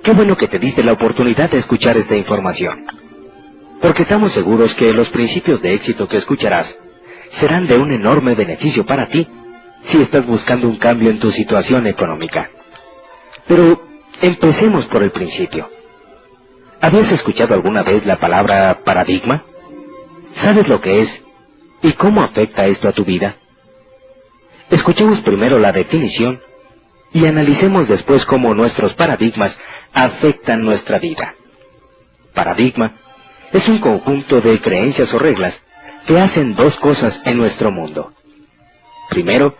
Qué bueno que te diste la oportunidad de escuchar esta información, porque estamos seguros que los principios de éxito que escucharás serán de un enorme beneficio para ti si estás buscando un cambio en tu situación económica. Pero empecemos por el principio. ¿Habías escuchado alguna vez la palabra paradigma? ¿Sabes lo que es y cómo afecta esto a tu vida? Escuchemos primero la definición y analicemos después cómo nuestros paradigmas afectan nuestra vida. Paradigma es un conjunto de creencias o reglas que hacen dos cosas en nuestro mundo. Primero,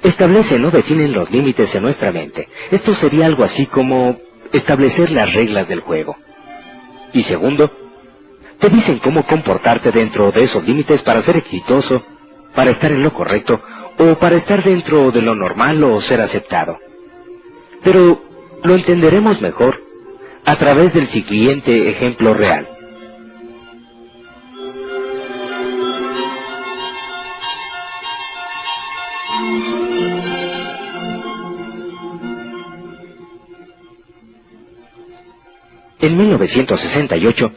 establecen o definen los límites en nuestra mente. Esto sería algo así como establecer las reglas del juego. Y segundo, te dicen cómo comportarte dentro de esos límites para ser exitoso, para estar en lo correcto, o para estar dentro de lo normal o ser aceptado. Pero lo entenderemos mejor a través del siguiente ejemplo real. En 1968,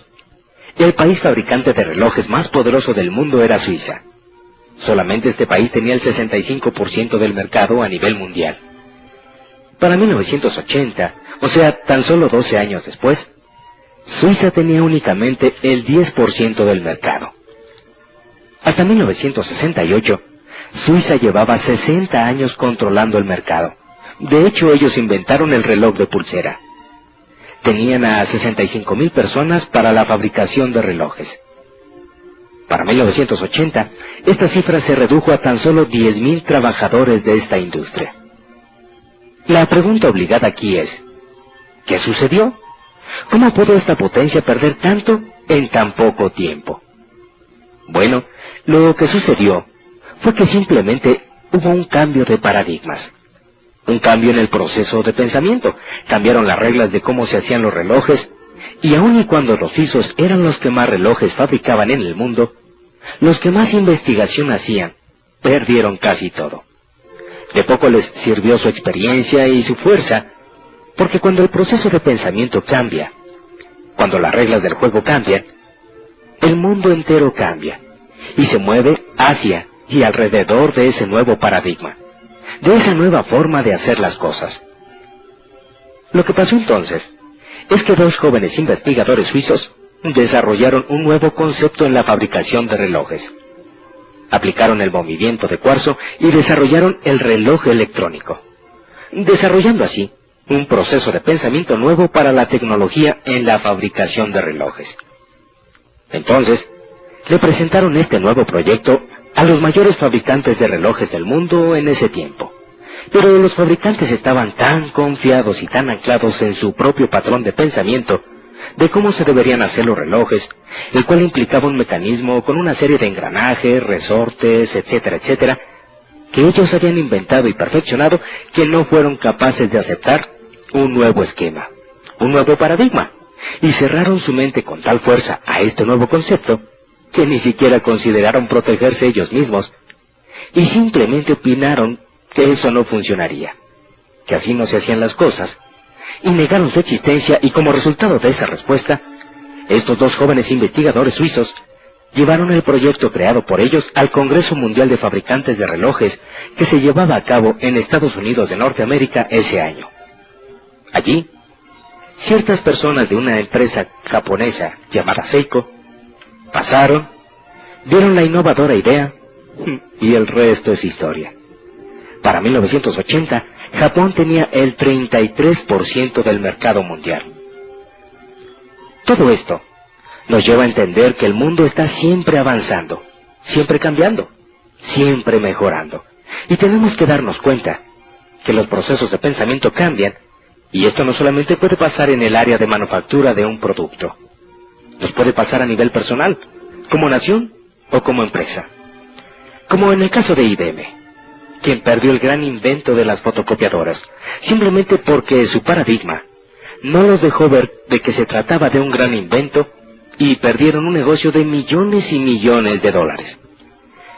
el país fabricante de relojes más poderoso del mundo era Suiza. Solamente este país tenía el 65% del mercado a nivel mundial. Para 1980, o sea, tan solo 12 años después, Suiza tenía únicamente el 10% del mercado. Hasta 1968, Suiza llevaba 60 años controlando el mercado. De hecho, ellos inventaron el reloj de pulsera. Tenían a 65,000 personas para la fabricación de relojes. Para 1980, esta cifra se redujo a tan solo 10,000 trabajadores de esta industria. La pregunta obligada aquí es, ¿qué sucedió? ¿Cómo pudo esta potencia perder tanto en tan poco tiempo? Bueno, lo que sucedió fue que simplemente hubo un cambio de paradigmas. Un cambio en el proceso de pensamiento. Cambiaron las reglas de cómo se hacían los relojes, y aun y cuando los suizos eran los que más relojes fabricaban en el mundo, los que más investigación hacían, perdieron casi todo. De poco les sirvió su experiencia y su fuerza, porque cuando el proceso de pensamiento cambia, cuando las reglas del juego cambian, el mundo entero cambia, y se mueve hacia y alrededor de ese nuevo paradigma, de esa nueva forma de hacer las cosas. Lo que pasó entonces es que dos jóvenes investigadores suizos desarrollaron un nuevo concepto en la fabricación de relojes. Aplicaron el movimiento de cuarzo y desarrollaron el reloj electrónico, desarrollando así un proceso de pensamiento nuevo para la tecnología en la fabricación de relojes. Entonces, le presentaron este nuevo proyecto a los mayores fabricantes de relojes del mundo en ese tiempo. Pero los fabricantes estaban tan confiados y tan anclados en su propio patrón de pensamiento de cómo se deberían hacer los relojes, el cual implicaba un mecanismo con una serie de engranajes, resortes, etcétera, etcétera, que ellos habían inventado y perfeccionado, que no fueron capaces de aceptar un nuevo esquema, un nuevo paradigma, y cerraron su mente con tal fuerza a este nuevo concepto, que ni siquiera consideraron protegerse ellos mismos, y simplemente opinaron que eso no funcionaría, que así no se hacían las cosas, y negaron su existencia, y como resultado de esa respuesta, estos dos jóvenes investigadores suizos llevaron el proyecto creado por ellos al Congreso Mundial de Fabricantes de Relojes, que se llevaba a cabo en Estados Unidos de Norteamérica ese año. Allí, ciertas personas de una empresa japonesa llamada Seiko pasaron, dieron la innovadora idea, y el resto es historia. Para 1980, Japón tenía el 33% del mercado mundial. Todo esto nos lleva a entender que el mundo está siempre avanzando, siempre cambiando, siempre mejorando. Y tenemos que darnos cuenta que los procesos de pensamiento cambian, y esto no solamente puede pasar en el área de manufactura de un producto. Nos puede pasar a nivel personal, como nación o como empresa. Como en el caso de IBM, quien perdió el gran invento de las fotocopiadoras, simplemente porque su paradigma no los dejó ver de que se trataba de un gran invento, y perdieron un negocio de millones y millones de dólares.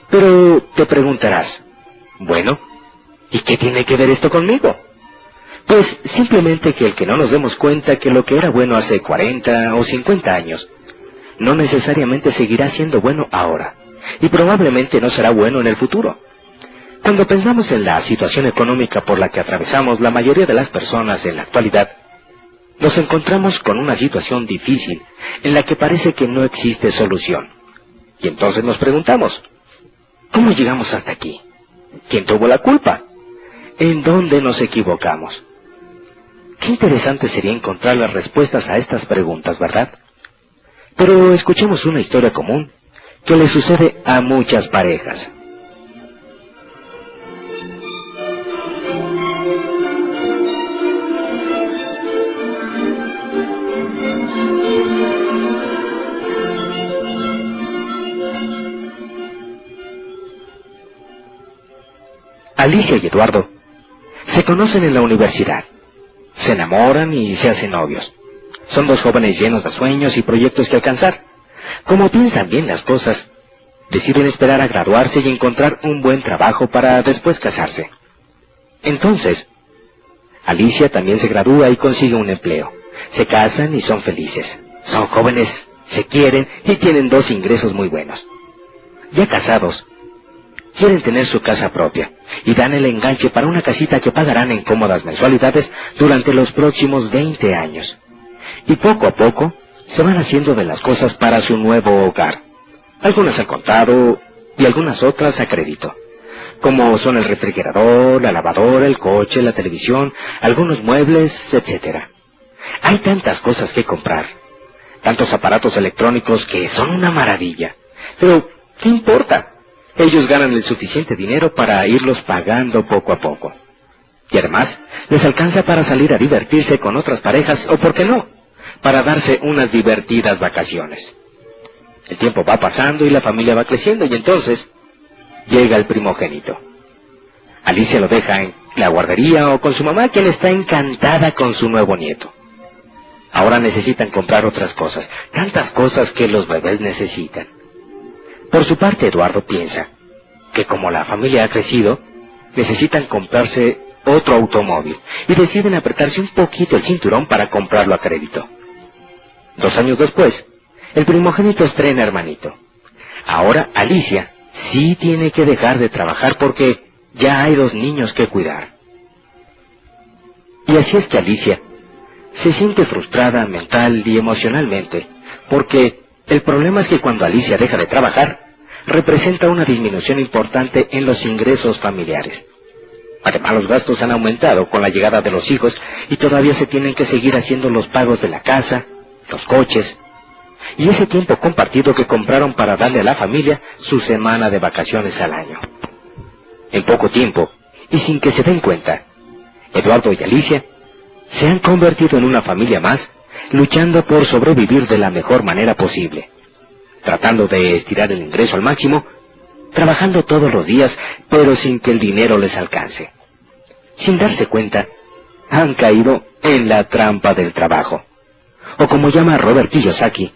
Pero te preguntarás, bueno, ¿y qué tiene que ver esto conmigo? Pues simplemente que el que no nos demos cuenta que lo que era bueno hace 40 o 50 años, no necesariamente seguirá siendo bueno ahora, y probablemente no será bueno en el futuro. Cuando pensamos en la situación económica por la que atravesamos la mayoría de las personas en la actualidad, nos encontramos con una situación difícil en la que parece que no existe solución. Y entonces nos preguntamos, ¿cómo llegamos hasta aquí? ¿Quién tuvo la culpa? ¿En dónde nos equivocamos? Qué interesante sería encontrar las respuestas a estas preguntas, ¿verdad? Pero escuchemos una historia común que le sucede a muchas parejas. Alicia y Eduardo se conocen en la universidad, se enamoran y se hacen novios. Son dos jóvenes llenos de sueños y proyectos que alcanzar. Como piensan bien las cosas, deciden esperar a graduarse y encontrar un buen trabajo para después casarse. Entonces, Alicia también se gradúa y consigue un empleo. Se casan y son felices. Son jóvenes, se quieren y tienen dos ingresos muy buenos. Ya casados, quieren tener su casa propia y dan el enganche para una casita que pagarán en cómodas mensualidades durante los próximos 20 años. Y poco a poco se van haciendo de las cosas para su nuevo hogar. Algunas al contado y algunas otras a crédito, como son el refrigerador, la lavadora, el coche, la televisión, algunos muebles, etc. Hay tantas cosas que comprar, tantos aparatos electrónicos que son una maravilla. Pero, ¿qué importa? Ellos ganan el suficiente dinero para irlos pagando poco a poco. Y además, les alcanza para salir a divertirse con otras parejas, o por qué no, para darse unas divertidas vacaciones. El tiempo va pasando y la familia va creciendo, y entonces llega el primogénito. Alicia lo deja en la guardería o con su mamá, quien está encantada con su nuevo nieto. Ahora necesitan comprar otras cosas, tantas cosas que los bebés necesitan. Por su parte, Eduardo piensa que como la familia ha crecido, necesitan comprarse otro automóvil y deciden apretarse un poquito el cinturón para comprarlo a crédito. 2 años después, el primogénito estrena hermanito. Ahora Alicia sí tiene que dejar de trabajar porque ya hay 2 niños que cuidar. Y así es que Alicia se siente frustrada mental y emocionalmente, porque el problema es que cuando Alicia deja de trabajar, representa una disminución importante en los ingresos familiares. Además, los gastos han aumentado con la llegada de los hijos y todavía se tienen que seguir haciendo los pagos de la casa, los coches, y ese tiempo compartido que compraron para darle a la familia su semana de vacaciones al año. En poco tiempo, y sin que se den cuenta, Eduardo y Alicia se han convertido en una familia más, luchando por sobrevivir de la mejor manera posible, tratando de estirar el ingreso al máximo, trabajando todos los días, pero sin que el dinero les alcance. Sin darse cuenta, han caído en la trampa del trabajo. O como llama Robert Kiyosaki,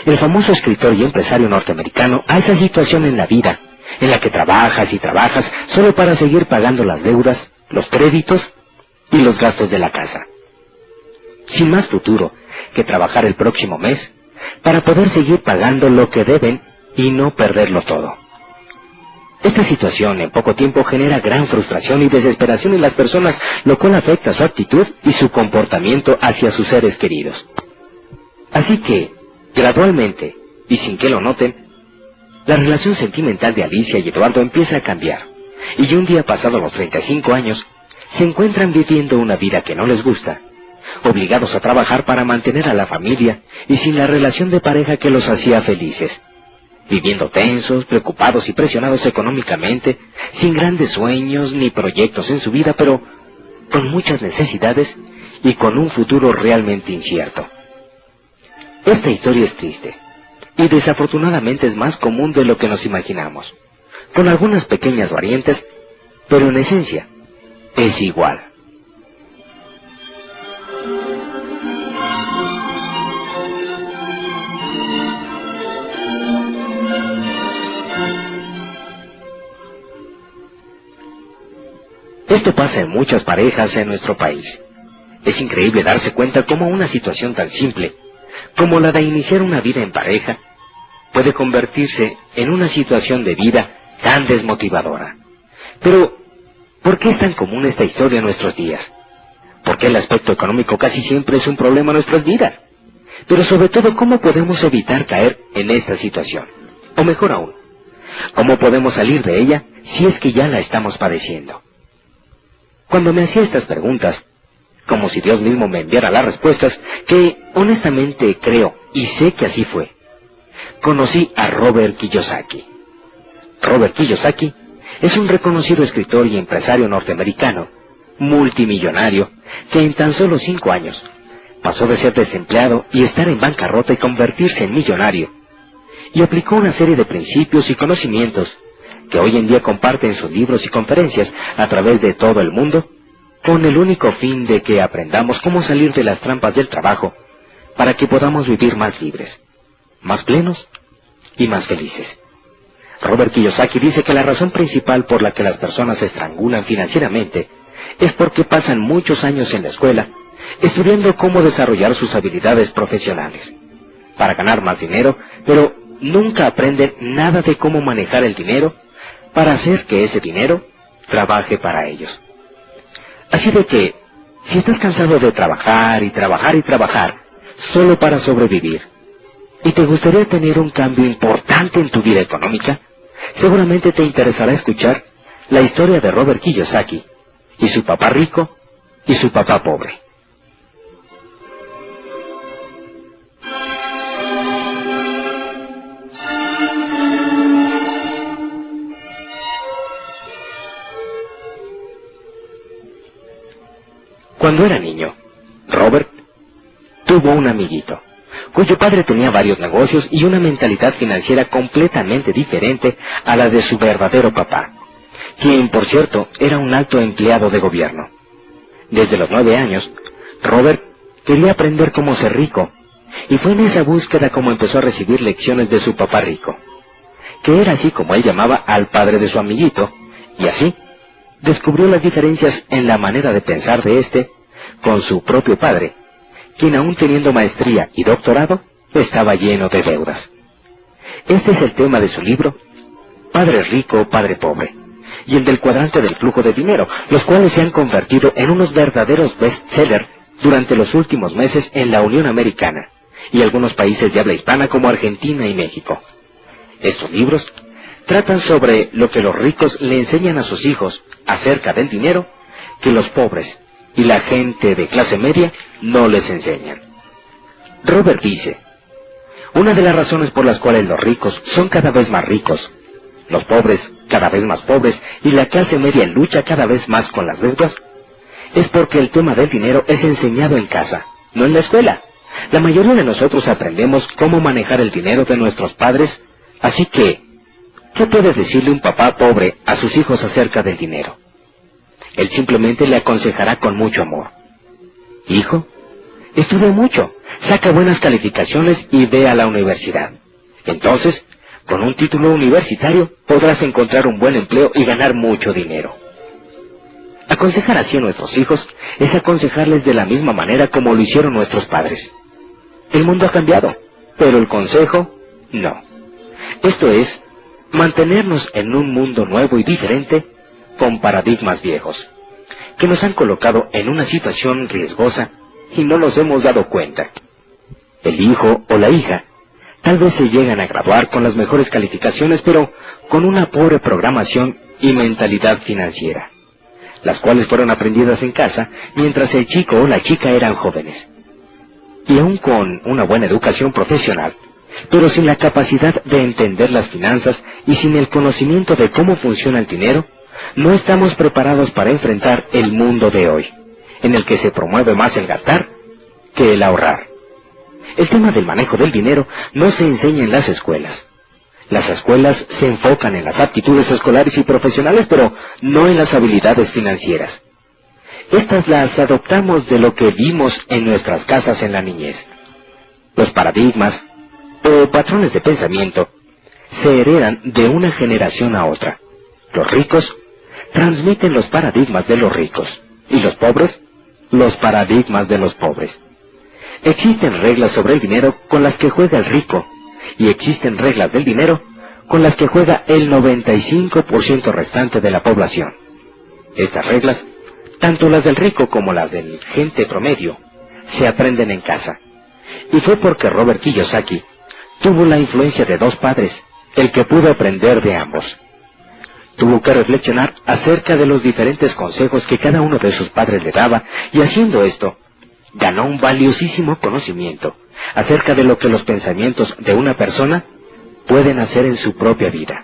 el famoso escritor y empresario norteamericano, a esa situación en la vida, en la que trabajas y trabajas solo para seguir pagando las deudas, los créditos y los gastos de la casa. Sin más futuro que trabajar el próximo mes para poder seguir pagando lo que deben y no perderlo todo. Esta situación en poco tiempo genera gran frustración y desesperación en las personas, lo cual afecta su actitud y su comportamiento hacia sus seres queridos. Así que, gradualmente, y sin que lo noten, la relación sentimental de Alicia y Eduardo empieza a cambiar, y un día pasado los 35 años, se encuentran viviendo una vida que no les gusta, obligados a trabajar para mantener a la familia y sin la relación de pareja que los hacía felices, viviendo tensos, preocupados y presionados económicamente, sin grandes sueños ni proyectos en su vida, pero con muchas necesidades y con un futuro realmente incierto. Esta historia es triste, y desafortunadamente es más común de lo que nos imaginamos, con algunas pequeñas variantes, pero en esencia es igual. Esto pasa en muchas parejas en nuestro país. Es increíble darse cuenta cómo una situación tan simple como la de iniciar una vida en pareja puede convertirse en una situación de vida tan desmotivadora. Pero, ¿por qué es tan común esta historia en nuestros días? ¿Por qué el aspecto económico casi siempre es un problema en nuestras vidas? Pero sobre todo, ¿cómo podemos evitar caer en esta situación? O mejor aún, ¿cómo podemos salir de ella si es que ya la estamos padeciendo? Cuando me hacía estas preguntas, como si Dios mismo me enviara las respuestas, que honestamente creo y sé que así fue, conocí a Robert Kiyosaki. Robert Kiyosaki es un reconocido escritor y empresario norteamericano, multimillonario, que en tan solo 5 años pasó de ser desempleado y estar en bancarrota y convertirse en millonario, y aplicó una serie de principios y conocimientos que hoy en día comparte en sus libros y conferencias a través de todo el mundo, con el único fin de que aprendamos cómo salir de las trampas del trabajo para que podamos vivir más libres, más plenos y más felices. Robert Kiyosaki dice que la razón principal por la que las personas se estrangulan financieramente es porque pasan muchos años en la escuela estudiando cómo desarrollar sus habilidades profesionales para ganar más dinero, pero nunca aprenden nada de cómo manejar el dinero para hacer que ese dinero trabaje para ellos. Así de que, si estás cansado de trabajar y trabajar y trabajar solo para sobrevivir, y te gustaría tener un cambio importante en tu vida económica, seguramente te interesará escuchar la historia de Robert Kiyosaki y su papá rico y su papá pobre. Cuando era niño, Robert tuvo un amiguito, cuyo padre tenía varios negocios y una mentalidad financiera completamente diferente a la de su verdadero papá, quien, por cierto, era un alto empleado de gobierno. Desde los 9 años, Robert quería aprender cómo ser rico, y fue en esa búsqueda como empezó a recibir lecciones de su papá rico, que era así como él llamaba al padre de su amiguito, y así descubrió las diferencias en la manera de pensar de éste con su propio padre, quien aún teniendo maestría y doctorado, estaba lleno de deudas. Este es el tema de su libro, Padre Rico, Padre Pobre, y el del cuadrante del flujo de dinero, los cuales se han convertido en unos verdaderos bestsellers durante los últimos meses en la Unión Americana y algunos países de habla hispana como Argentina y México. Estos libros tratan sobre lo que los ricos le enseñan a sus hijos acerca del dinero que los pobres y la gente de clase media no les enseñan. Robert dice, una de las razones por las cuales los ricos son cada vez más ricos, los pobres cada vez más pobres y la clase media lucha cada vez más con las deudas, es porque el tema del dinero es enseñado en casa, no en la escuela. La mayoría de nosotros aprendemos cómo manejar el dinero de nuestros padres, así que, ¿qué puede decirle un papá pobre a sus hijos acerca del dinero? Él simplemente le aconsejará con mucho amor. Hijo, estudia mucho, saca buenas calificaciones y ve a la universidad. Entonces, con un título universitario podrás encontrar un buen empleo y ganar mucho dinero. Aconsejar así a nuestros hijos es aconsejarles de la misma manera como lo hicieron nuestros padres. El mundo ha cambiado, pero el consejo, no. Esto es, mantenernos en un mundo nuevo y diferente con paradigmas viejos, que nos han colocado en una situación riesgosa y no nos hemos dado cuenta. El hijo o la hija tal vez se llegan a graduar con las mejores calificaciones, pero con una pobre programación y mentalidad financiera, las cuales fueron aprendidas en casa mientras el chico o la chica eran jóvenes. Y aún con una buena educación profesional, pero sin la capacidad de entender las finanzas y sin el conocimiento de cómo funciona el dinero, no estamos preparados para enfrentar el mundo de hoy, en el que se promueve más el gastar que el ahorrar. El tema del manejo del dinero no se enseña en las escuelas. Las escuelas se enfocan en las aptitudes escolares y profesionales, pero no en las habilidades financieras. Estas las adoptamos de lo que vimos en nuestras casas en la niñez. Los paradigmas o patrones de pensamiento se heredan de una generación a otra. Los ricos transmiten los paradigmas de los ricos y los pobres los paradigmas de los pobres. Existen reglas sobre el dinero con las que juega el rico, y existen reglas del dinero con las que juega el 95% restante de la población. Estas reglas, tanto las del rico como las del gente promedio, se aprenden en casa. Y fue porque Robert Kiyosaki tuvo la influencia de dos padres, el que pudo aprender de ambos. Tuvo que reflexionar acerca de los diferentes consejos que cada uno de sus padres le daba, y haciendo esto, ganó un valiosísimo conocimiento acerca de lo que los pensamientos de una persona pueden hacer en su propia vida.